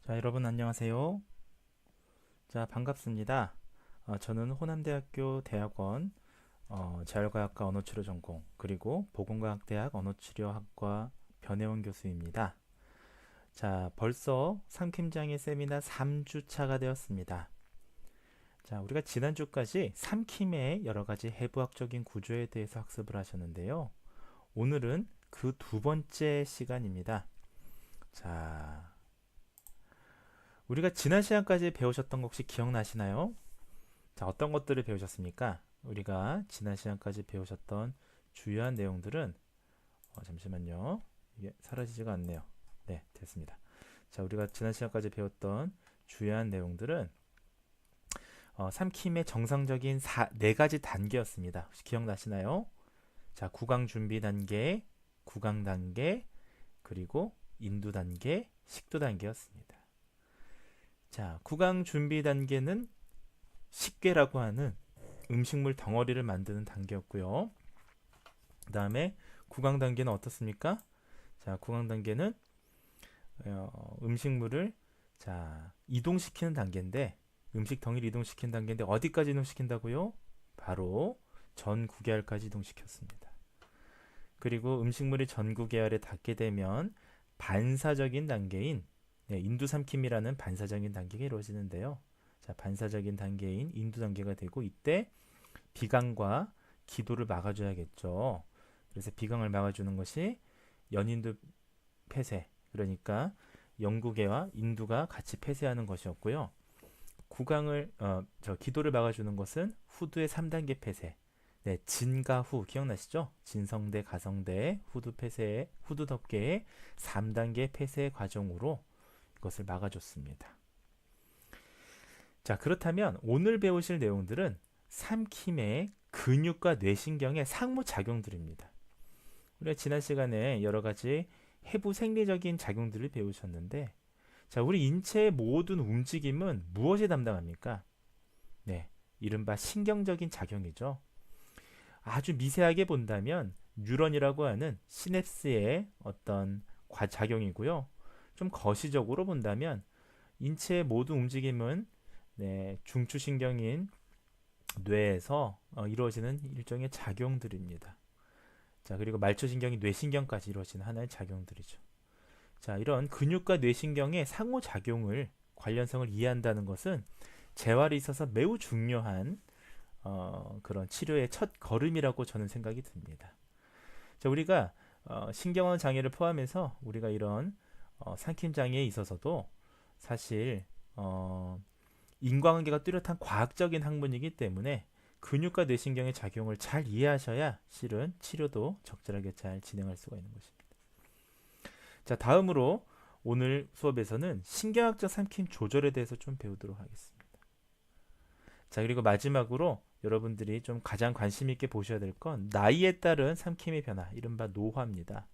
자, 여러분 안녕하세요. 자, 반갑습니다. 저는 호남대학교 대학원 재활과학과 언어치료 전공 그리고 보건과학대학 언어치료학과 변혜원 교수입니다. 자, 벌써 삼킴장의 세미나 3주차가 되었습니다. 자, 우리가 지난주까지 삼킴의 여러 가지 해부학적인 구조에 대해서 학습을 하셨는데요. 오늘은 그 두 번째 시간입니다. 자, 우리가 지난 시간까지 배우셨던 거 혹시 기억나시나요? 자, 어떤 것들을 배우셨습니까? 우리가 지난 시간까지 배우셨던 주요한 내용들은 잠시만요. 이게 사라지지가 않네요. 네, 됐습니다. 자, 우리가 지난 시간까지 배웠던 주요한 내용들은 삼킴의 정상적인 네 가지 단계였습니다. 혹시 기억나시나요? 자, 구강 준비 단계, 구강 단계, 그리고 인두 단계, 식도 단계였습니다. 자, 구강 준비 단계는 식괴라고 하는 음식물 덩어리를 만드는 단계였고요. 그 다음에 구강 단계는 어떻습니까? 자, 구강 단계는 음식물을 이동시키는 단계인데, 음식 덩이를 이동시키는 단계인데 어디까지 이동시킨다고요? 바로 전구계알까지 이동시켰습니다. 그리고 음식물이 전구계알에 닿게 되면 반사적인 단계인 인두삼킴이라는 반사적인 단계가 이루어지는데요. 자, 반사적인 단계인 인두 단계가 되고, 이때 비강과 기도를 막아줘야겠죠. 그래서 비강을 막아주는 것이 연인두 폐쇄, 그러니까 영구계와 인두가 같이 폐쇄하는 것이었고요. 기도를 막아주는 것은 후두의 3단계 폐쇄. 네, 진가후 기억나시죠? 진성대, 가성대, 후두 폐쇄, 후두 덮개의 3단계 폐쇄 과정으로 이것을 막아줬습니다. 자, 그렇다면 오늘 배우실 내용들은 삼킴의 근육과 뇌신경의 상호작용들입니다. 우리가 지난 시간에 여러 가지 해부 생리적인 작용들을 배우셨는데, 자, 우리 인체의 모든 움직임은 무엇이 담당합니까? 네, 이른바 신경적인 작용이죠. 아주 미세하게 본다면 뉴런이라고 하는 시냅스의 어떤 작용이고요. 좀 거시적으로 본다면 인체의 모든 움직임은 중추신경인 뇌에서 이루어지는 일종의 작용들입니다. 자, 그리고 말초신경이 뇌신경까지 이루어지는 하나의 작용들이죠. 자, 이런 근육과 뇌신경의 상호작용을 관련성을 이해한다는 것은 재활에 있어서 매우 중요한 그런 치료의 첫 걸음이라고 저는 생각이 듭니다. 자, 우리가 신경원 장애를 포함해서 우리가 이런 삼킴 장애에 있어서도 사실 인과관계가 뚜렷한 과학적인 학문이기 때문에 근육과 뇌신경의 작용을 잘 이해하셔야 실은 치료도 적절하게 잘 진행할 수가 있는 것입니다. 자, 다음으로 오늘 수업에서는 신경학적 삼킴 조절에 대해서 좀 배우도록 하겠습니다. 자, 그리고 마지막으로 여러분들이 좀 가장 관심 있게 보셔야 될 건 나이에 따른 삼킴의 변화, 이른바 노화입니다.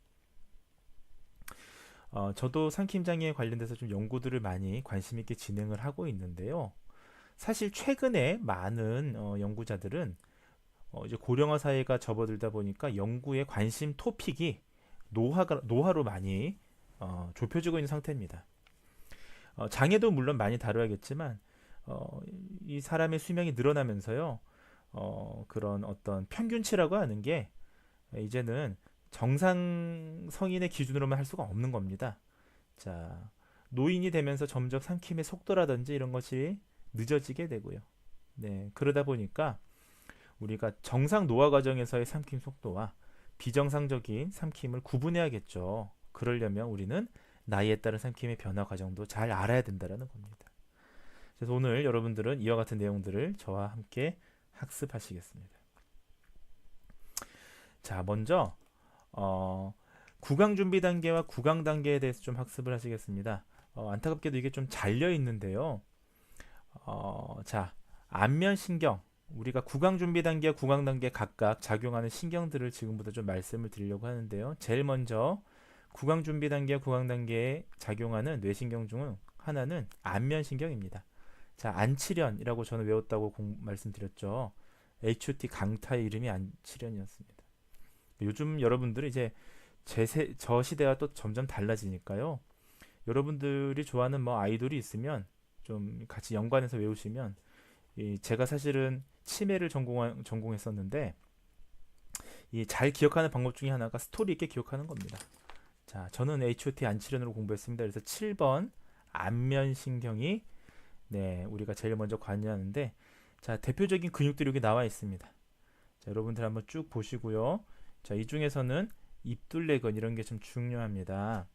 저도 삼킴 장애에 관련돼서 좀 연구들을 많이 관심 있게 진행을 하고 있는데요. 사실 최근에 많은 연구자들은 이제 고령화 사회가 접어들다 보니까 연구의 관심 토픽이 노화로 많이 좁혀지고 있는 상태입니다. 장애도 물론 많이 다뤄야겠지만 이 사람의 수명이 늘어나면서요, 그런 어떤 평균치라고 하는 게 이제는 정상 성인의 기준으로만 할 수가 없는 겁니다. 자, 노인이 되면서 점점 삼킴의 속도라든지 이런 것이 늦어지게 되고요. 네, 그러다 보니까 우리가 정상 노화 과정에서의 삼킴 속도와 비정상적인 삼킴을 구분해야겠죠. 그러려면 우리는 나이에 따른 삼킴의 변화 과정도 잘 알아야 된다는 겁니다. 그래서 오늘 여러분들은 이와 같은 내용들을 저와 함께 학습하시겠습니다. 자, 먼저 구강 준비 단계와 구강 단계에 대해서 좀 학습을 하시겠습니다. 안타깝게도 이게 좀 잘려 있는데요. 자, 안면 신경, 우리가 구강 준비 단계와 구강 단계 각각 작용하는 신경들을 지금부터 좀 말씀을 드리려고 하는데요. 제일 먼저 구강 준비 단계와 구강 단계에 작용하는 뇌신경 중 하나는 안면 신경입니다. 자, 안치련이라고 저는 외웠다고 말씀드렸죠. HOT 강타의 이름이 안치련이었습니다. 요즘 여러분들이 이제 저 시대와 또 점점 달라지니까요. 여러분들이 좋아하는 뭐 아이돌이 있으면 좀 같이 연관해서 외우시면 제가 사실은 치매를 전공했었는데 이 잘 기억하는 방법 중에 하나가 스토리 있게 기억하는 겁니다. 자, 저는 HOT 안치련으로 공부했습니다. 그래서 7번 안면신경이 네, 우리가 제일 먼저 관여하는데 자, 대표적인 근육들이 여기 나와 있습니다. 자, 여러분들 한번 쭉 보시고요. 자, 이 중에서는 입둘레근 이런 게 좀 중요합니다.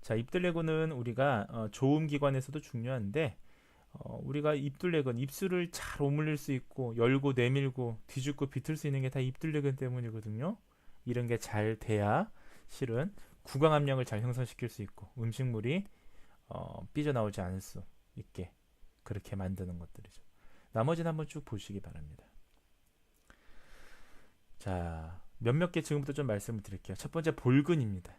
자, 입둘레근은 우리가 조음기관에서도 중요한데 우리가 입둘레근, 입술을 잘 오물릴 수 있고 열고 내밀고 뒤집고 비틀 수 있는 게 다 입둘레근 때문이거든요. 이런 게 잘 돼야 실은 구강 압력을 잘 형성시킬 수 있고 음식물이 삐져나오지 않을 수 있게 그렇게 만드는 것들이죠. 나머지는 한번 쭉 보시기 바랍니다. 자, 몇몇 개 지금부터 좀 말씀을 드릴게요. 첫 번째 볼근입니다.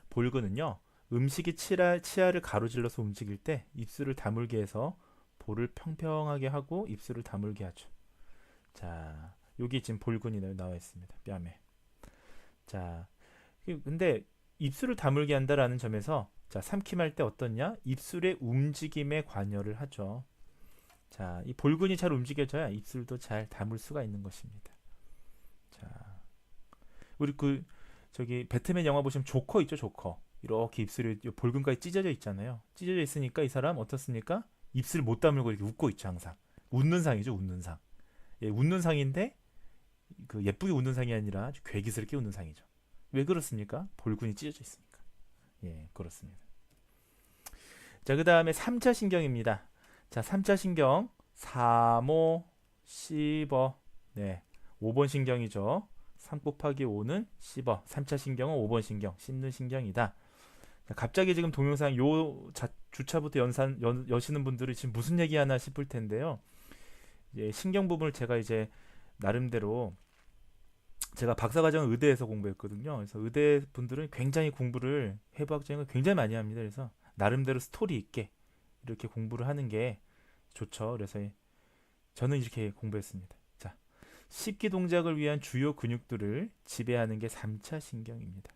볼근은요, 음식이 치아를 가로질러서 움직일 때 입술을 다물게 해서 볼을 평평하게 하고 입술을 다물게 하죠. 자, 여기 지금 볼근이 나와 있습니다. 뺨에. 자, 근데 입술을 다물게 한다라는 점에서 자, 삼킴할 때 어떻냐? 입술의 움직임에 관여를 하죠. 자, 이 볼근이 잘 움직여져야 입술도 잘 다물 수가 있는 것입니다. 자, 우리 저기 배트맨 영화 보시면 조커 있죠, 조커. 이렇게 입술이 볼근까지 찢어져 있잖아요. 찢어져 있으니까 이 사람 어떻습니까? 입술 못 다물고 이렇게 웃고 있죠, 항상. 웃는 상이죠, 웃는 상. 예, 웃는 상인데 그 예쁘게 웃는 상이 아니라 아주 괴기스럽게 웃는 상이죠. 왜 그렇습니까? 볼근이 찢어져 있으니까. 예, 그렇습니다. 자, 그 다음에 3차 신경입니다. 자, 3차 신경 3호 씹어. 네, 5번 신경이죠. 3 곱하기 5는 씹어. 3차 신경은 5번 신경, 씹는 신경이다. 자, 갑자기 지금 동영상 주차부터 여시는 분들이 지금 무슨 얘기하나 싶을 텐데요. 이제 신경 부분을 제가 이제 나름대로 제가 박사과정은 의대에서 공부했거든요. 그래서 의대 분들은 굉장히 공부를 해부학적인 걸 굉장히 많이 합니다. 그래서 나름대로 스토리 있게 이렇게 공부를 하는 게 좋죠. 그래서 저는 이렇게 공부했습니다. 자, 씹기 동작을 위한 주요 근육들을 지배하는 게 3차 신경입니다.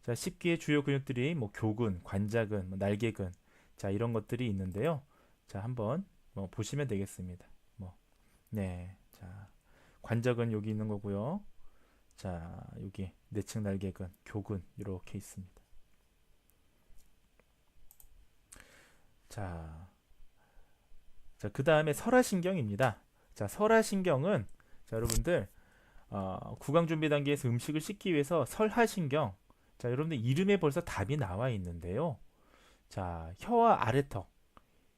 자, 씹기의 주요 근육들이 뭐 교근, 관자근, 뭐 날개근, 자 이런 것들이 있는데요. 자, 한번 뭐 보시면 되겠습니다. 네, 자 관자근 여기 있는 거고요. 자, 여기 내측 날개근, 교근 이렇게 있습니다. 자, 그 다음에 설화신경입니다. 자, 설화신경은 자, 여러분들 구강 준비 단계에서 음식을 씹기 위해서 설하신경. 자, 여러분들 이름에 벌써 답이 나와 있는데요. 자, 혀와 아래턱,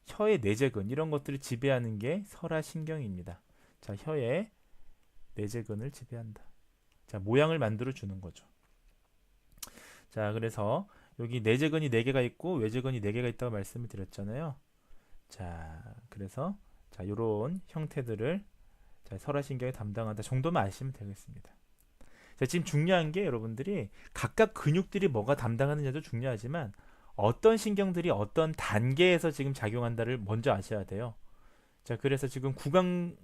혀의 내재근 이런 것들을 지배하는 게 설화신경입니다. 자, 혀의 내재근을 지배한다. 자, 모양을 만들어 주는 거죠. 자, 그래서 여기 내재근이 4개가 있고 외재근이 4개가 있다고 말씀을 드렸잖아요. 자, 그래서 자, 요런 형태들을 자, 설화신경이 담당한다 정도만 아시면 되겠습니다. 자, 지금 중요한 게 여러분들이 각각 근육들이 뭐가 담당하느냐도 중요하지만 어떤 신경들이 어떤 단계에서 지금 작용한다를 먼저 아셔야 돼요. 자, 그래서 지금 구강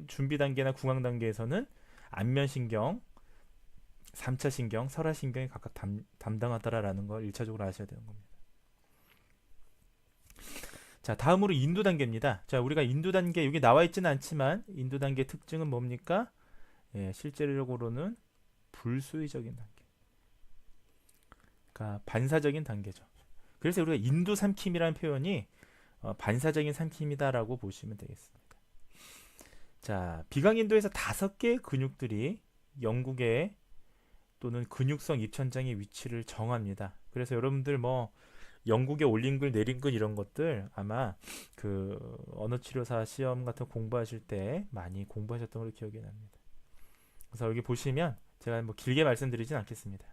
준비 단계나 구강 단계에서는 안면신경, 3차 신경, 설화신경이 각각 담당하더라라는 걸 1차적으로 아셔야 되는 겁니다. 자, 다음으로 인두 단계입니다. 자, 우리가 인두 단계 여기 나와 있지는 않지만 인두 단계 특징은 뭡니까? 예, 실제적으로는 불수의적인 단계. 그러니까 반사적인 단계죠. 그래서 우리가 인두 삼킴이라는 표현이 반사적인 삼킴이다라고 보시면 되겠습니다. 자, 비강인도에서 5개의 근육들이 영국의 또는 근육성 입천장의 위치를 정합니다. 그래서 여러분들 뭐 영국의 올림근, 내림근 이런 것들 아마 그 언어치료사 시험 같은 거 공부하실 때 많이 공부하셨던 걸로 기억이 납니다. 그래서 여기 보시면 제가 뭐 길게 말씀드리진 않겠습니다.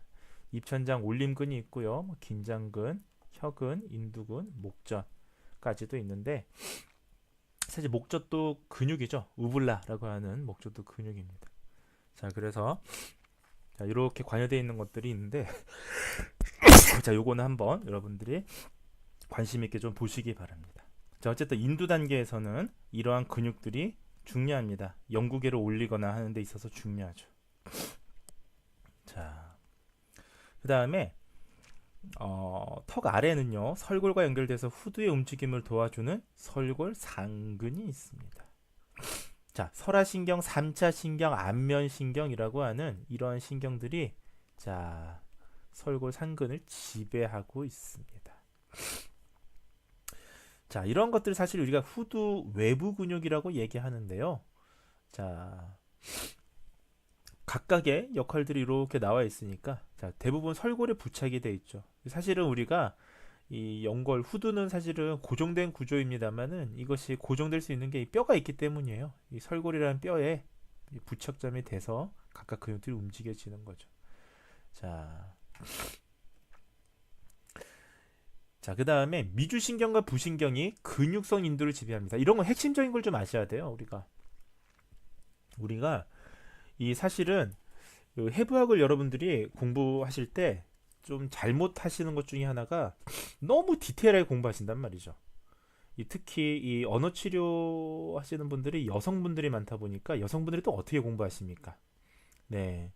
입천장 올림근이 있고요. 뭐 긴장근, 혀근, 인두근, 목젖까지도 있는데 사실 목젖도 근육이죠. 우블라라고 하는 목젖도 근육입니다. 자, 그래서 자, 이렇게 관여되어 있는 것들이 있는데 자, 요거는 한번 여러분들이 관심 있게 좀 보시기 바랍니다. 자, 어쨌든 인두 단계에서는 이러한 근육들이 중요합니다. 영구계를 올리거나 하는 데 있어서 중요하죠. 자, 그 다음에 턱 아래는요, 설골과 연결돼서 후두의 움직임을 도와주는 설골 상근이 있습니다. 자, 설화신경, 3차 신경, 안면신경이라고 하는 이러한 신경들이 자, 설골 상근을 지배하고 있습니다. 자, 이런 것들 사실 우리가 후두 외부 근육이라고 얘기하는데요. 자, 각각의 역할들이 이렇게 나와 있으니까 자, 대부분 설골에 부착이 돼 있죠. 사실은 우리가 이 연골 후두는 사실은 고정된 구조입니다만은 이것이 고정될 수 있는 게 이 뼈가 있기 때문이에요. 이 설골이라는 뼈에 부착점이 돼서 각각 근육들이 움직여지는 거죠. 자, 자, 그 다음에 미주신경과 부신경이 근육성 인두를 지배합니다. 이런 건 핵심적인 걸 좀 아셔야 돼요. 우리가 이 사실은 그 해부학을 여러분들이 공부하실 때 좀 잘못하시는 것 중에 하나가 너무 디테일하게 공부하신단 말이죠. 특히 이 언어 치료 하시는 분들이 여성분들이 많다 보니까 여성분들이 또 어떻게 공부하십니까? 네.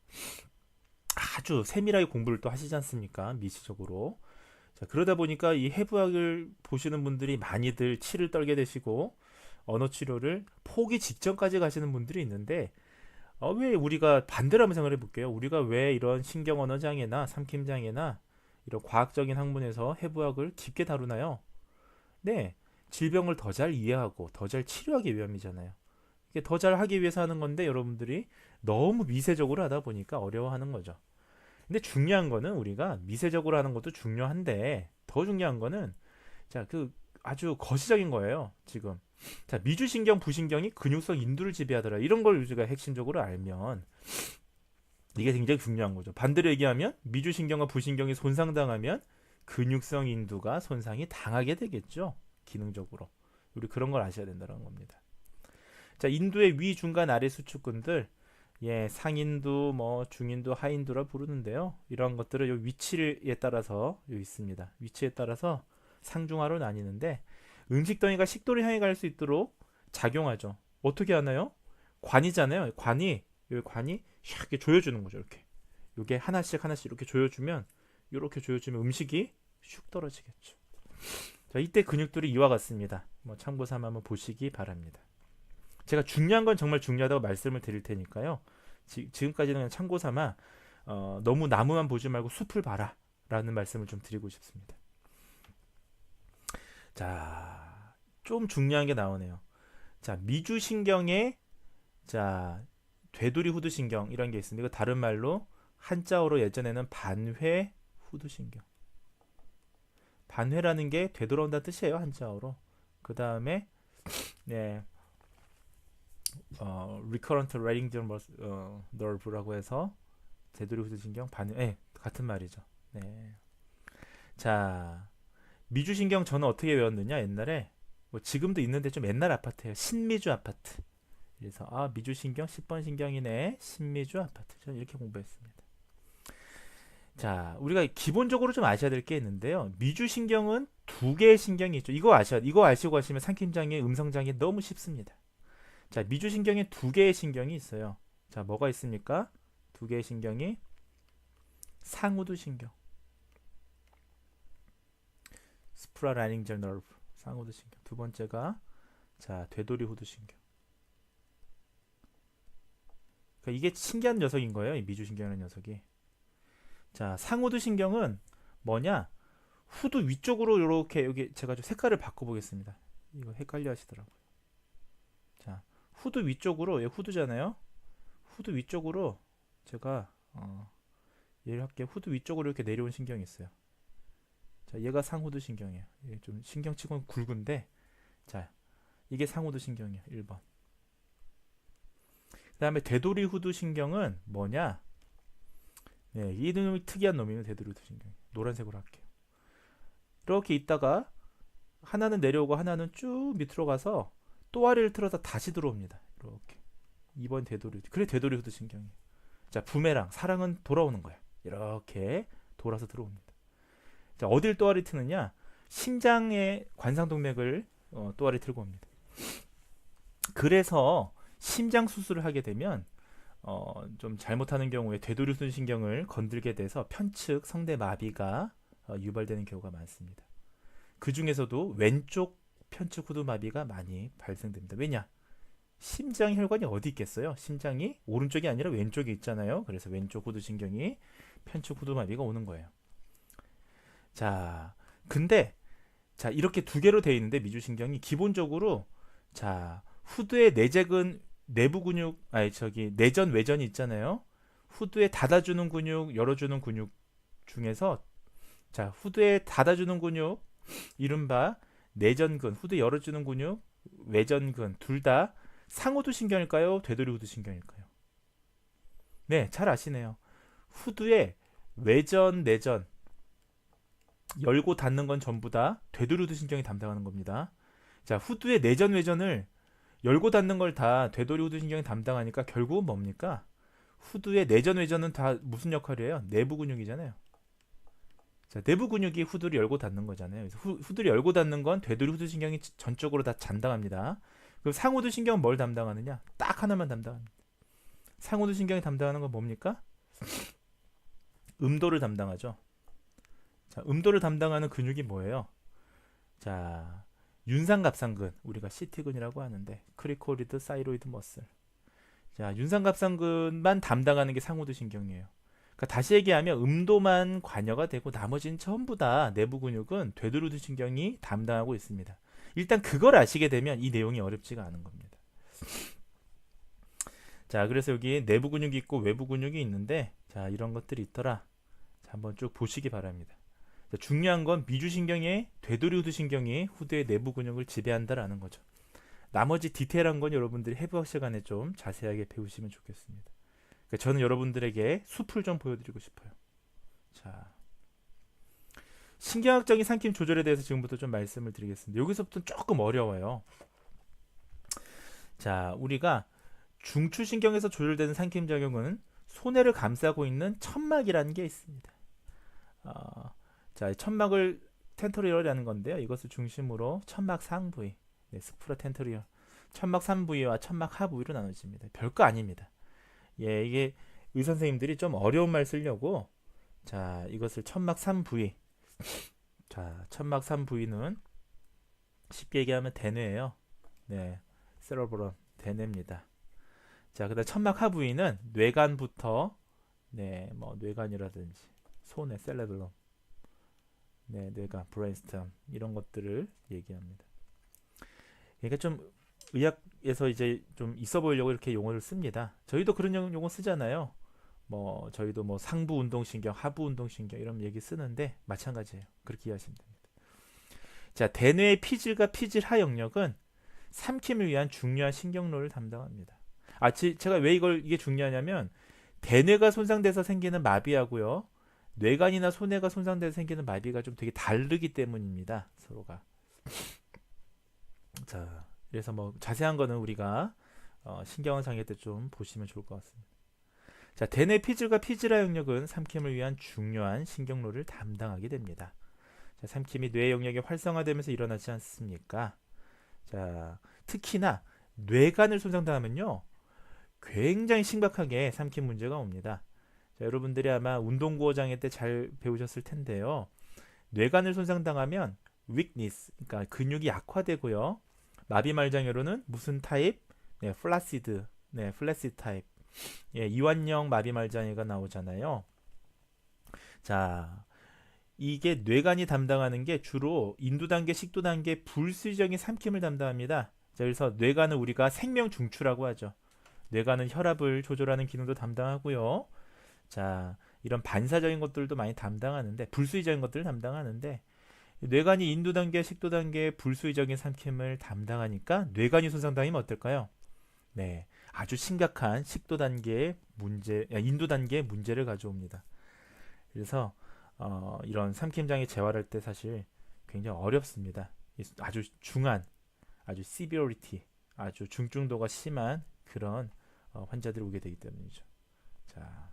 아주 세밀하게 공부를 또 하시지 않습니까? 미시적으로. 자, 그러다 보니까 이 해부학을 보시는 분들이 많이들 치를 떨게 되시고 언어 치료를 포기 직전까지 가시는 분들이 있는데 왜 우리가 반대로 한번 생각해 볼게요. 우리가 왜 이런 신경 언어 장애나 삼킴 장애나 이런 과학적인 학문에서 해부학을 깊게 다루나요? 네. 질병을 더 잘 이해하고 더 잘 치료하기 위함이잖아요. 이게 더 잘 하기 위해서 하는 건데 여러분들이 너무 미세적으로 하다 보니까 어려워하는 거죠. 근데 중요한 거는 우리가 미세적으로 하는 것도 중요한데 더 중요한 거는 자, 아주 거시적인 거예요. 지금. 자, 미주신경, 부신경이 근육성 인두를 지배하더라. 이런 걸 우리가 핵심적으로 알면 이게 굉장히 중요한 거죠. 반대로 얘기하면 미주신경과 부신경이 손상당하면 근육성 인두가 손상이 당하게 되겠죠. 기능적으로. 우리 그런 걸 아셔야 된다는 겁니다. 자, 인두의 위, 중간, 아래 수축근들 상인두, 중인두, 하인두라 부르는데요. 이런 것들은 요 위치에 따라서 있습니다. 위치에 따라서 상중하로 나뉘는데 음식덩이가 식도를 향해 갈 수 있도록 작용하죠. 어떻게 하나요? 관이잖아요. 관이 이렇게 조여주는 거죠. 이렇게. 이게 하나씩 이렇게 조여주면 음식이 슉 떨어지겠죠. 자, 이때 근육들이 이와 같습니다. 참고 삼아 한번 보시기 바랍니다. 제가 중요한 건 정말 중요하다고 말씀을 드릴 테니까요. 지금까지는 그냥 참고 삼아 너무 나무만 보지 말고 숲을 봐라 라는 말씀을 좀 드리고 싶습니다. 자, 좀 중요한 게 나오네요. 자, 미주신경에 되돌이 후두신경 이런 게 있습니다. 이거 다른 말로 한자어로 예전에는 반회 후두신경. 반회라는 게 되돌아온다는 뜻이에요. 한자어로. 그 다음에 recurrent laryngeal nerve라고 해서 되돌이 후두신경 반회 같은 말이죠. 네. 자, 미주신경 저는 어떻게 외웠느냐 옛날에 지금도 있는데 좀 옛날 아파트예요. 신미주 아파트. 그래서 미주신경 10번 신경이네. 신미주 아파트. 저는 이렇게 공부했습니다. 자, 우리가 기본적으로 좀 아셔야 될 게 있는데요. 미주신경은 두 개의 신경이 있죠. 이거 아시고 하시면 삼킴장애, 음성장애 너무 쉽습니다. 자, 미주신경에 두 개의 신경이 있어요. 자, 뭐가 있습니까? 두 개의 신경이 상우두신경, 스프라라닝절 너브, 상우두신경. 두 번째가 되돌이 후두신경. 그러니까 이게 신기한 녀석인 거예요. 이 미주신경이라는 녀석이. 자, 상우두신경은 뭐냐? 후두 위쪽으로 이렇게 여기 제가 좀 색깔을 바꿔보겠습니다. 이거 헷갈려 하시더라고요. 자, 후두 위쪽으로 얘 후두잖아요. 후두 위쪽으로 제가 얘를 할게요. 후두 위쪽으로 이렇게 내려온 신경이 있어요. 자, 얘가 상후두 신경이에요. 얘 좀 신경치고는 굵은데 자, 이게 상후두 신경이에요. 1번. 그 다음에 되돌이 후두 신경은 뭐냐? 이 놈이 특이한 놈이에요. 되돌이 후두 신경. 노란색으로 할게요. 이렇게 있다가 하나는 내려오고 하나는 쭉 밑으로 가서 또아리를 틀어서 다시 들어옵니다. 이렇게. 2번 되돌이. 그래 되돌이 후두 신경이에요. 자, 부메랑 사랑은 돌아오는 거야. 이렇게 돌아서 들어옵니다. 자, 어딜 또아리 트느냐? 심장의 관상동맥을 또아리 틀고 옵니다. 그래서 심장 수술을 하게 되면 좀 잘못하는 경우에 되돌이 후두 신경을 건들게 돼서 편측 성대 마비가 유발되는 경우가 많습니다. 그 중에서도 왼쪽 편측 후두마비가 많이 발생됩니다. 왜냐? 심장 혈관이 어디 있겠어요? 심장이 오른쪽이 아니라 왼쪽에 있잖아요. 그래서 왼쪽 후두신경이 편측 후두마비가 오는 거예요. 자, 근데 자 이렇게 두 개로 되어 있는데 미주신경이 기본적으로 자 후두의 내재근 내부 근육 아니 저기 내전 외전이 있잖아요. 후두에 닫아주는 근육 열어주는 근육 중에서 자 후두에 닫아주는 근육 이른바 내전근 후두 열어주는 근육 외전근 둘 다 상후두신경일까요? 되도리후두신경일까요? 네, 잘 아시네요. 후두의 외전 내전 열고 닫는 건 전부 다 되도리후두신경이 담당하는 겁니다. 자, 후두의 내전 외전을 열고 닫는 걸 다 되도리후두신경이 담당하니까 결국은 뭡니까? 후두의 내전 외전은 다 무슨 역할이에요? 내부 근육이잖아요. 자, 내부 근육이 후두를 열고 닫는 거잖아요. 그래서 후두를 열고 닫는 건 되도리후두신경이 전적으로 다 담당합니다. 그럼 상후두신경은 뭘 담당하느냐? 딱 하나만 담당합니다. 상후두신경이 담당하는 건 뭡니까? 음도를 담당하죠. 자, 음도를 담당하는 근육이 뭐예요? 자, 윤상갑상근, 우리가 CT근이라고 하는데 크리코리드 사이로이드 머슬. 자, 윤상갑상근만 담당하는 게 상후두신경이에요. 그러니까 다시 얘기하면 음도만 관여가 되고 나머지는 전부 다 내부 근육은 되도리후두신경이 담당하고 있습니다. 일단 그걸 아시게 되면 이 내용이 어렵지가 않은 겁니다. 자, 그래서 여기 내부 근육이 있고 외부 근육이 있는데 자, 이런 것들이 있더라. 자, 한번 쭉 보시기 바랍니다. 자, 중요한 건 미주신경의 되도리후두신경이 후두의 내부 근육을 지배한다라는 거죠. 나머지 디테일한 건 여러분들이 해부학 시간에 좀 자세하게 배우시면 좋겠습니다. 그러니까 저는 여러분들에게 숲을 좀 보여드리고 싶어요. 자, 신경학적인 삼킴 조절에 대해서 지금부터 좀 말씀을 드리겠습니다. 여기서부터 조금 어려워요. 자, 우리가 중추신경에서 조절되는 삼킴 작용은 손해를 감싸고 있는 천막이라는 게 있습니다. 자, 천막을 텐토리얼이라는 건데요. 이것을 중심으로 천막 상부위, 네, 스프라 텐토리얼, 천막 상부위와 천막 하부위로 나눠집니다. 별거 아닙니다. 예, 이게 의사 선생님들이 좀 어려운 말 쓰려고 자, 이것을 천막 3부위. 자, 천막 3부위는 쉽게 얘기하면 대뇌예요. 네, 세러브럼 대뇌입니다. 자, 그다음 천막 하부위는 뇌간부터 네, 뭐 뇌간이라든지 손의 셀레블럼, 네, 뇌간, 브레인스텀 이런 것들을 얘기합니다. 그러니까 좀 의학에서 이제 좀 있어 보이려고 이렇게 용어를 씁니다. 저희도 그런 용어 쓰잖아요. 뭐 저희도 뭐 상부 운동신경, 하부 운동신경 이런 얘기 쓰는데 마찬가지예요. 그렇게 이해하시면 됩니다. 자, 대뇌의 피질과 피질하 영역은 삼킴을 위한 중요한 신경로를 담당합니다. 제가 왜 이게 중요하냐면 대뇌가 손상돼서 생기는 마비하고요. 뇌간이나 손해가 손상돼서 생기는 마비가 좀 되게 다르기 때문입니다. 서로가. 자, 그래서 뭐 자세한 거는 우리가 신경원 상해 때 좀 보시면 좋을 것 같습니다. 자, 대뇌 피질과 피질하 영역은 삼킴을 위한 중요한 신경로를 담당하게 됩니다. 자, 삼킴이 뇌 영역이 활성화되면서 일어나지 않습니까? 자, 특히나 뇌간을 손상당하면요, 굉장히 심각하게 삼킴 문제가 옵니다. 자, 여러분들이 아마 운동구호 장애 때 잘 배우셨을 텐데요. 뇌간을 손상당하면 weakness, 그러니까 근육이 약화되고요. 마비 말장애로는 무슨 타입? 네, 플라시드, 네, 플래시드 타입. 예, 이완형 마비 말장애가 나오잖아요. 자, 이게 뇌간이 담당하는 게 주로 인두 단계, 식도 단계 불수의적인 삼킴을 담당합니다. 자, 그래서 뇌간은 우리가 생명 중추라고 하죠. 뇌간은 혈압을 조절하는 기능도 담당하고요. 자, 이런 반사적인 것들도 많이 담당하는데 불수의적인 것들을 담당하는데 뇌간이 인두 단계, 식도 단계 불수의적인 삼킴을 담당하니까 뇌간이 손상당하면 어떨까요? 네, 아주 심각한 식도 단계의 문제, 인두 단계의 문제를 가져옵니다. 그래서 이런 삼킴 장애 재활할 때 사실 굉장히 어렵습니다. 아주 중한, 아주 severity, 아주 중증도가 심한 그런 환자들이 오게 되기 때문이죠. 자,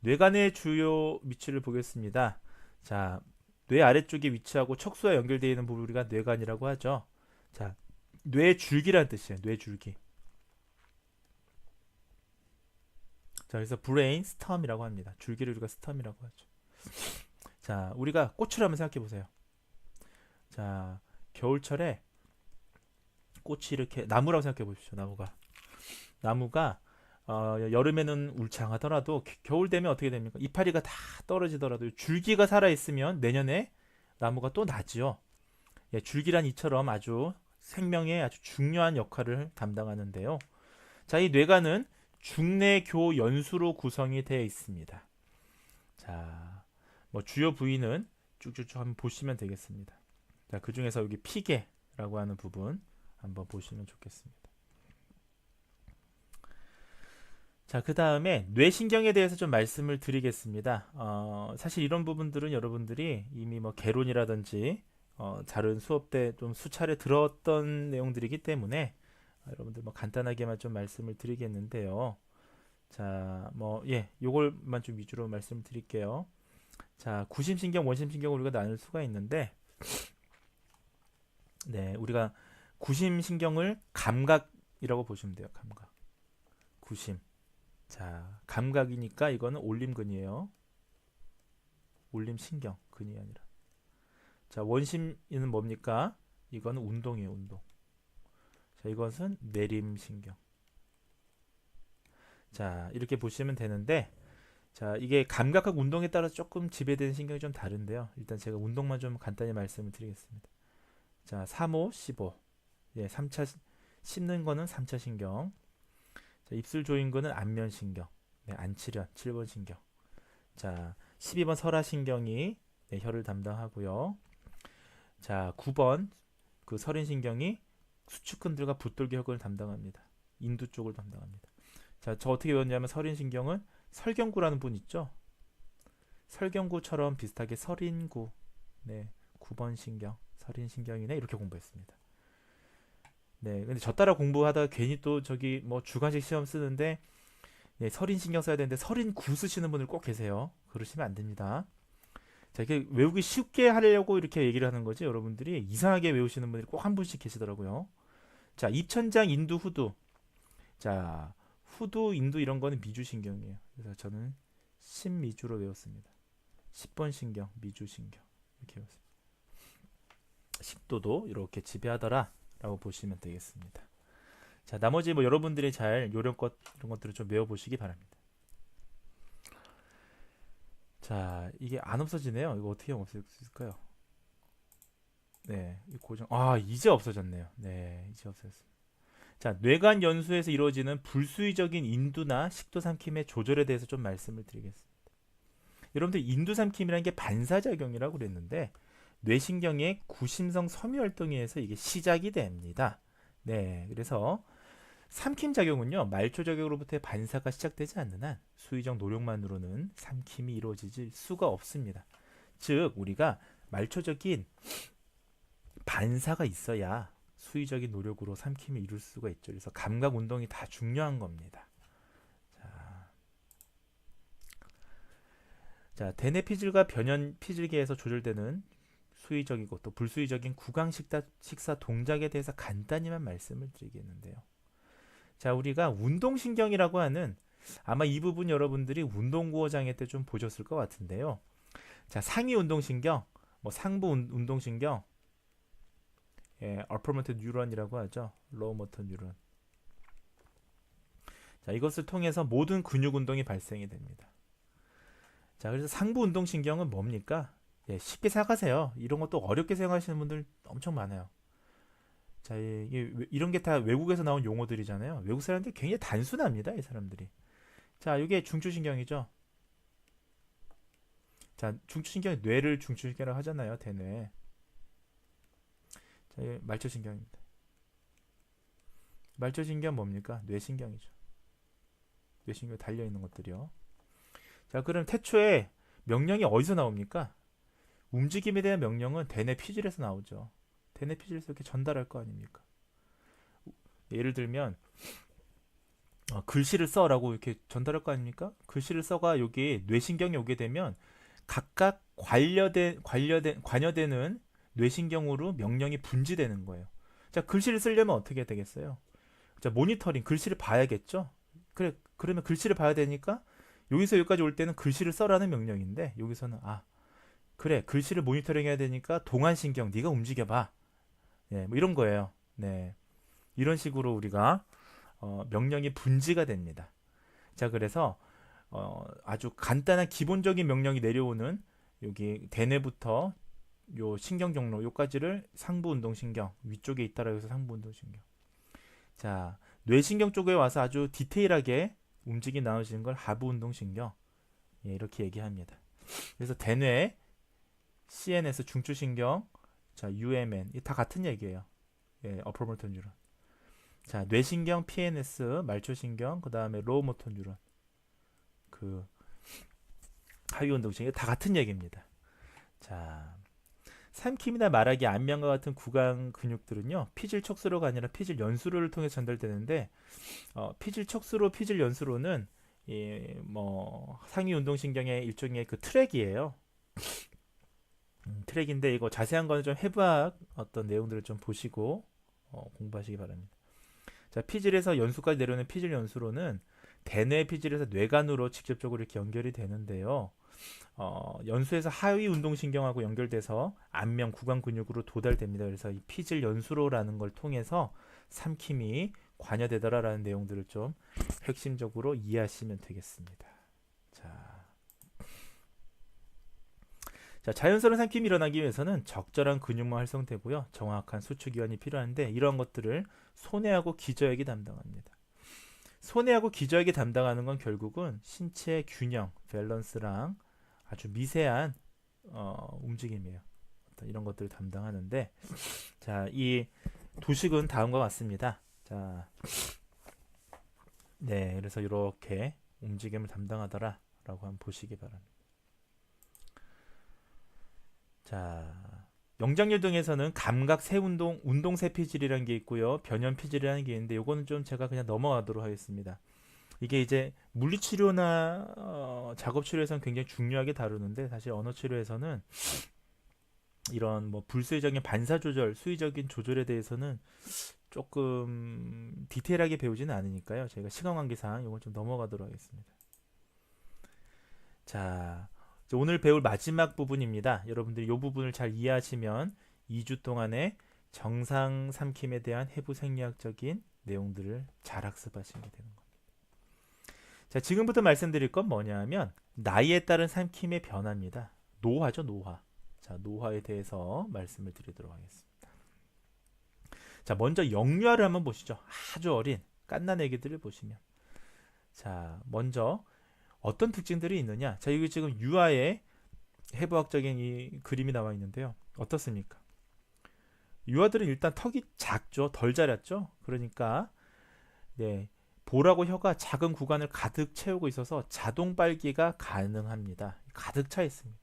뇌간의 주요 위치를 보겠습니다. 자, 뇌 아래쪽에 위치하고 척수와 연결되어 있는 부분을 우리가 뇌간이라고 하죠. 자, 뇌줄기라는 뜻이에요. 뇌줄기. 자, 그래서 브레인 스텀이라고 합니다. 줄기를 우리가 스텀이라고 하죠. 자, 우리가 꽃을 한번 생각해 보세요. 자, 겨울철에 꽃이 이렇게 나무라고 생각해 보십시오. 나무가 여름에는 울창하더라도 겨울 되면 어떻게 됩니까? 이파리가 다 떨어지더라도 줄기가 살아 있으면 내년에 나무가 또 나지요. 예, 줄기란 이처럼 아주 생명의 아주 중요한 역할을 담당하는데요. 자, 이 뇌관은 중뇌교 연수로 구성이 되어 있습니다. 자, 뭐 주요 부위는 쭉쭉쭉 한번 보시면 되겠습니다. 자, 그 중에서 여기 피계라고 하는 부분 한번 보시면 좋겠습니다. 자, 그 다음에 뇌신경에 대해서 좀 말씀을 드리겠습니다. 사실 이런 부분들은 여러분들이 이미 뭐 개론이라든지 다른 수업 때 좀 수차례 들었던 내용들이기 때문에 여러분들 뭐 간단하게만 좀 말씀을 드리겠는데요. 자, 뭐 요걸만 좀 위주로 말씀을 드릴게요. 자, 구심신경, 원심신경을 우리가 나눌 수가 있는데, 네, 우리가 구심신경을 감각이라고 보시면 돼요. 감각. 구심. 자, 감각이니까 이거는 올림근이에요. 올림신경, 근이 아니라. 자, 원심은 뭡니까? 이거는 운동이에요, 운동. 자, 이것은 내림신경. 자, 이렇게 보시면 되는데, 자, 이게 감각과 운동에 따라 조금 지배되는 신경이 좀 다른데요. 일단 제가 운동만 좀 간단히 말씀을 드리겠습니다. 자, 3호, 15. 예, 3차 씹는 거는 3차 신경. 자, 입술 조인 거는 안면신경. 네, 안치련, 7번 신경. 자, 12번 설화신경이 네, 혀를 담당하고요. 자, 9번 그 설인신경이 수축근들과 붓돌기혈관을 담당합니다. 인두 쪽을 담당합니다. 자, 저 어떻게 배웠냐면 설인신경은 설경구라는 분 있죠? 설경구처럼 비슷하게 설인구. 네, 9번 신경, 설인신경이네 이렇게 공부했습니다. 네, 근데 저 따라 공부하다가 괜히 또 저기 뭐 주관식 시험 쓰는데 설인신경 써야 되는데 설인구 쓰시는 분들 꼭 계세요. 그러시면 안 됩니다. 자, 이게 외우기 쉽게 하려고 이렇게 얘기를 하는 거지 여러분들이 이상하게 외우시는 분들이 꼭 한 분씩 계시더라고요. 자, 입천장, 인두, 후두. 자, 후두, 인두 이런 거는 미주신경이에요. 그래서 저는 신미주로 외웠습니다. 10번 신경, 미주신경 이렇게 외웠습니다. 10도도 이렇게 지배하더라 라고 보시면 되겠습니다. 자, 나머지 뭐 여러분들이 잘 요령껏 이런 것들을 좀 외워보시기 바랍니다. 자, 이게 안 없어지네요. 이거 어떻게 없앨 수 있을까요? 네, 이 고정. 아, 이제 없어졌네요. 네, 이제 없어졌습니다. 자, 뇌관 연수에서 이루어지는 불수의적인 인두나 식도 삼킴의 조절에 대해서 좀 말씀을 드리겠습니다. 여러분들 인두 삼킴이라는 게 반사작용이라고 그랬는데 뇌신경의 구심성 섬유활동에 의해서 이게 시작이 됩니다. 네, 그래서 삼킴 작용은요 말초 작용으로부터의 반사가 시작되지 않는 한 수의적 노력만으로는 삼킴이 이루어지질 수가 없습니다. 즉 우리가 말초적인 반사가 있어야 수의적인 노력으로 삼킴을 이룰 수가 있죠. 그래서 감각 운동이 다 중요한 겁니다. 자, 대뇌 피질과 변연 피질계에서 조절되는 수의적이고 또 불수의적인 구강 식사 동작에 대해서 간단히만 말씀을 드리겠는데요. 자, 우리가 운동신경이라고 하는 아마 이 부분 여러분들이 운동구호 장애 때 좀 보셨을 것 같은데요. 자, 상위 운동신경, 뭐 상부 운동신경, upper motor neuron이라고 하죠. lower motor neuron. 자, 이것을 통해서 모든 근육 운동이 발생이 됩니다. 자, 그래서 상부 운동신경은 뭡니까? 쉽게 생각하세요. 이런 것도 어렵게 생각하시는 분들 엄청 많아요. 자, 이런 게 다 외국에서 나온 용어들이잖아요. 외국 사람들 굉장히 단순합니다. 이 사람들이. 자, 이게 중추신경이죠. 자, 중추신경이 뇌를 중추신경이라고 하잖아요. 대뇌. 자, 말초신경입니다. 말초신경 뭡니까? 뇌신경이죠. 뇌신경에 달려있는 것들이요. 자, 그럼 태초에 명령이 어디서 나옵니까? 움직임에 대한 명령은 대뇌 피질에서 나오죠. 대뇌 피질에서 이렇게 전달할 거 아닙니까? 예를 들면 글씨를 써라고 이렇게 전달할 거 아닙니까? 글씨를 써가 여기 뇌신경이 오게 되면 각각 관여되는 뇌신경으로 명령이 분지되는 거예요. 자, 글씨를 쓰려면 어떻게 되겠어요? 자, 모니터링, 글씨를 봐야겠죠? 그러면 글씨를 봐야 되니까 여기서 여기까지 올 때는 글씨를 써라는 명령인데 여기서는 그래 글씨를 모니터링 해야 되니까 동안신경 네가 움직여봐. 네, 뭐 이런 거예요. 네, 이런 식으로 우리가 명령이 분지가 됩니다. 자, 그래서 아주 간단한 기본적인 명령이 내려오는 여기 대뇌부터 요 신경 경로 요까지를 상부 운동신경 위쪽에 있다라고 해서 상부 운동신경. 자, 뇌신경 쪽에 와서 아주 디테일하게 움직임 나눠지는 걸 하부 운동신경. 예, 이렇게 얘기합니다. 그래서 대뇌, CNS 중추신경, 자, UMN 다 같은 얘기예요. 예, 어퍼 모터 뉴런. 자, 뇌신경, PNS, 말초신경, 그 다음에 로우 모터 뉴런. 그 하위 운동신경 다 같은 얘기입니다. 자, 삼킴이나 말하기, 안면과 같은 구강 근육들은요 피질 척수로가 아니라 피질 연수로를 통해 전달되는데 피질 척수로, 피질 연수로는 뭐 상위 운동신경의 일종의 그 트랙이에요. 트랙인데 이거 자세한 거는 좀 해부학 어떤 내용들을 좀 보시고 공부하시기 바랍니다. 자, 피질에서 연수까지 내려오는 피질 연수로는 대뇌 피질에서 뇌간으로 직접적으로 이렇게 연결이 되는데요. 연수에서 하위 운동신경하고 연결돼서 안면 구강 근육으로 도달됩니다. 그래서 이 피질 연수로라는 걸 통해서 삼킴이 관여되더라라는 내용들을 좀 핵심적으로 이해하시면 되겠습니다. 자, 자연스러운 삼킴이 일어나기 위해서는 적절한 근육만 활성되고요. 정확한 수축기관이 필요한데 이러한 것들을 손해하고 기저액이 담당합니다. 손해하고 기저액이 담당하는 건 결국은 신체 균형, 밸런스랑 아주 미세한 움직임이에요. 이런 것들을 담당하는데 자, 이 도식은 다음과 같습니다. 자, 네, 그래서 이렇게 움직임을 담당하더라라고 한번 보시기 바랍니다. 자, 영장류 등에서는 감각 세운동, 운동세피질이라는 게 있고요. 변연피질이라는 게 있는데 요거는 좀 제가 그냥 넘어가도록 하겠습니다. 이게 이제 물리치료나 작업치료에서는 굉장히 중요하게 다루는데 사실 언어치료에서는 이런 뭐 불수의적인 반사조절, 수의적인 조절에 대해서는 조금 디테일하게 배우지는 않으니까요. 저희가 시간 관계상 이건 좀 넘어가도록 하겠습니다. 자, 오늘 배울 마지막 부분입니다. 여러분들이 이 부분을 잘 이해하시면 2주 동안의 정상 삼킴에 대한 해부 생리학적인 내용들을 잘 학습하시게 되는 겁니다. 자, 지금부터 말씀드릴 건 뭐냐면 나이에 따른 삼킴의 변화입니다. 노화죠, 노화. 자, 노화에 대해서 말씀을 드리도록 하겠습니다. 자, 먼저 영유아를 한번 보시죠. 아주 어린 갓난 애기들을 보시면 자, 먼저 어떤 특징들이 있느냐. 자, 여기 지금 유아의 해부학적인 이 그림이 나와 있는데요. 어떻습니까? 유아들은 일단 턱이 작죠. 덜 자랐죠. 그러니까 네, 볼하고 혀가 작은 구간을 가득 채우고 있어서 자동 빨기가 가능합니다. 가득 차 있습니다.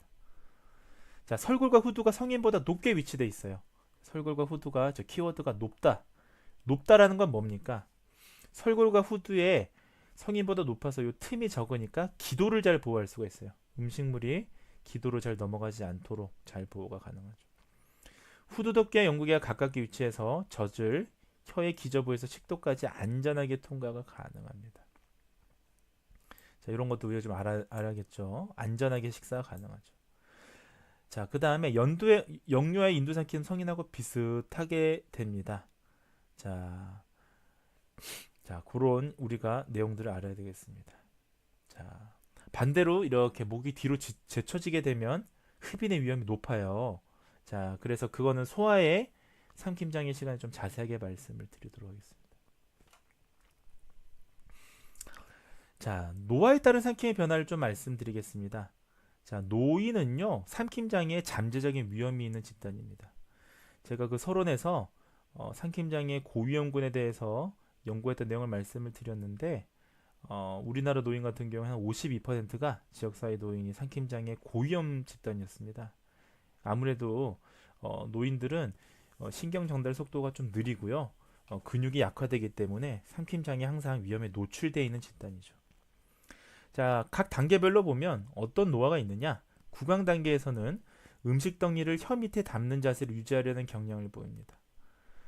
자, 설골과 후두가 성인보다 높게 위치되어 있어요. 설골과 후두가 저 키워드가 높다. 높다라는 건 뭡니까? 설골과 후두에 성인보다 높아서 이 틈이 적으니까 기도를 잘 보호할 수가 있어요. 음식물이 기도로 잘 넘어가지 않도록 잘 보호가 가능하죠. 후두덕기와 영구기가 가깝게 위치해서 젖을 혀의 기저부에서 식도까지 안전하게 통과가 가능합니다. 자, 이런 것도 우리가 좀 알아야겠죠. 안전하게 식사가 가능하죠. 자, 그 다음에 영유아의 인두삼키는 성인하고 비슷하게 됩니다. 자, 그런 우리가 내용들을 알아야 되겠습니다. 자, 반대로 이렇게 목이 뒤로 제쳐지게 되면 흡인의 위험이 높아요. 자, 그래서 그거는 소아의 삼킴장애 시간에 좀 자세하게 말씀을 드리도록 하겠습니다. 자, 노화에 따른 삼킴의 변화를 좀 말씀드리겠습니다. 자, 노인은요, 삼킴장애에 잠재적인 위험이 있는 집단입니다. 제가 그 서론에서 삼킴장애 고위험군에 대해서 연구했던 내용을 말씀을 드렸는데 우리나라 노인 같은 경우 한 52%가 지역사회 노인이 삼킴장애 고위험 집단이었습니다. 아무래도 노인들은 신경 전달 속도가 좀 느리고요. 근육이 약화되기 때문에 삼킴장애 항상 위험에 노출되어 있는 집단이죠. 자, 각 단계별로 보면 어떤 노화가 있느냐. 구강 단계에서는 음식 덩이를 혀 밑에 담는 자세를 유지하려는 경향을 보입니다.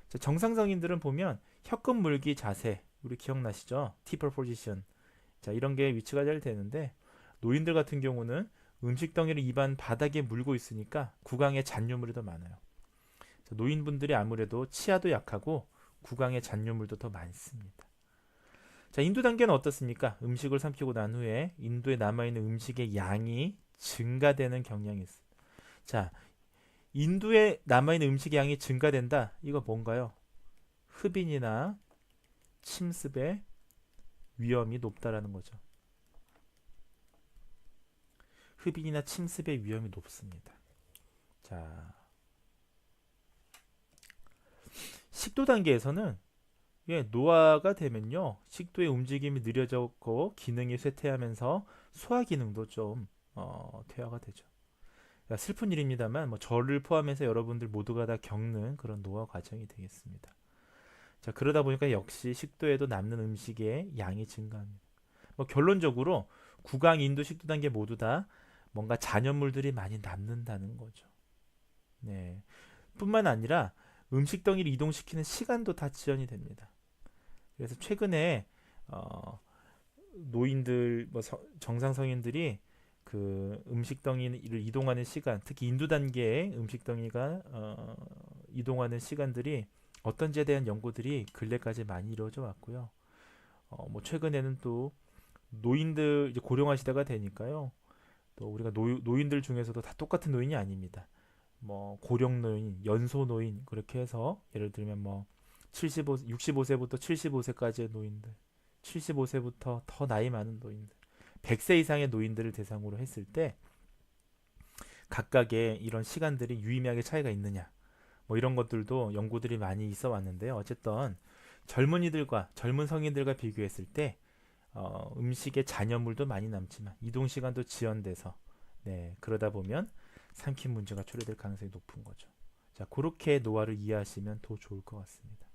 자, 정상성인들은 보면 혀끝 물기 자세, 우리 기억나시죠? 티퍼 포지션. 자, 이런 게 위치가 잘 되는데 노인들 같은 경우는 음식 덩이를 입안 바닥에 물고 있으니까 구강에 잔유물이 더 많아요. 노인분들이 아무래도 치아도 약하고 구강에 잔유물도 더 많습니다. 자, 인두 단계는 어떻습니까? 음식을 삼키고 난 후에 인두에 남아있는 음식의 양이 증가되는 경향이 있습니다. 자, 인두에 남아있는 음식의 양이 증가된다. 이거 뭔가요? 흡인이나 침습의 위험이 높다라는 거죠. 흡인이나 침습의 위험이 높습니다. 자, 식도 단계에서는 노화가 되면요, 식도의 움직임이 느려졌고 기능이 쇠퇴하면서 소화 기능도 좀 퇴화가 되죠. 그러니까 슬픈 일입니다만 뭐 저를 포함해서 여러분들 모두가 다 겪는 그런 노화 과정이 되겠습니다. 자, 그러다 보니까 역시 식도에도 남는 음식의 양이 증가합니다. 뭐 결론적으로 구강, 인두, 식도 단계 모두 다 뭔가 잔여물들이 많이 남는다는 거죠. 네. 뿐만 아니라 음식 덩이를 이동시키는 시간도 다 지연이 됩니다. 그래서 최근에 노인들, 뭐 정상 성인들이 그 음식 덩이를 이동하는 시간, 특히 인두 단계의 음식 덩이가 이동하는 시간들이 어떤지에 대한 연구들이 근래까지 많이 이루어져 왔고요. 뭐 최근에는 또 노인들 이제 고령화 시대가 되니까요. 또 우리가 노인들 중에서도 다 똑같은 노인이 아닙니다. 뭐 고령 노인, 연소 노인 그렇게 해서 예를 들면 뭐 65세부터 75세까지의 노인들, 75세부터 더 나이 많은 노인들, 100세 이상의 노인들을 대상으로 했을 때 각각의 이런 시간들이 유의미하게 차이가 있느냐, 뭐 이런 것들도 연구들이 많이 있어 왔는데요. 어쨌든 젊은이들과 젊은 성인들과 비교했을 때 음식에 잔여물도 많이 남지만 이동 시간도 지연돼서 그러다 보면 삼킴 문제가 초래될 가능성이 높은 거죠. 자, 그렇게 노화를 이해하시면 더 좋을 것 같습니다.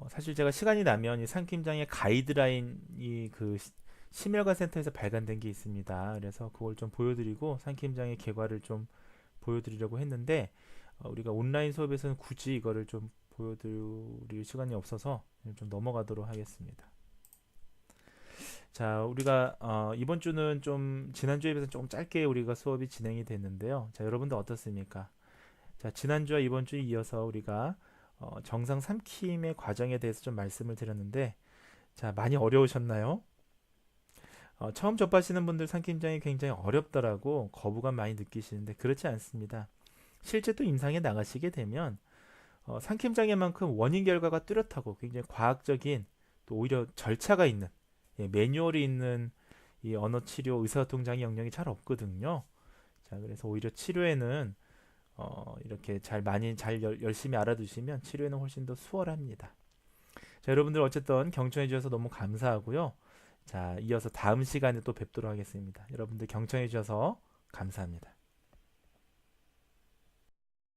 사실 제가 시간이 나면 이 삼킴장애 가이드라인이 그 심혈관 센터에서 발간된 게 있습니다. 그래서 그걸 좀 보여드리고 삼킴장애 결과를 좀 보여드리려고 했는데 우리가 온라인 수업에서는 굳이 이거를 좀 보여드릴 시간이 없어서 좀 넘어가도록 하겠습니다. 자, 우리가 이번 주는 좀 지난주에 비해서 조금 짧게 우리가 수업이 진행이 됐는데요. 자, 여러분들 어떻습니까? 자, 지난주와 이번 주에 이어서 우리가 정상 삼킴의 과정에 대해서 좀 말씀을 드렸는데, 자, 많이 어려우셨나요? 처음 접하시는 분들 삼킴장이 굉장히 어렵더라고 거부감 많이 느끼시는데 그렇지 않습니다. 실제 또 임상에 나가시게 되면 삼킴장애만큼 원인 결과가 뚜렷하고 굉장히 과학적인 또 오히려 절차가 있는 매뉴얼이 있는 이 언어 치료 의사소통 장애 영역이 잘 없거든요. 자, 그래서 오히려 치료에는 이렇게 열심히 알아두시면 치료에는 훨씬 더 수월합니다. 자, 여러분들 어쨌든 경청해 주셔서 너무 감사하고요. 자, 이어서 다음 시간에 또 뵙도록 하겠습니다. 여러분들 경청해 주셔서 감사합니다.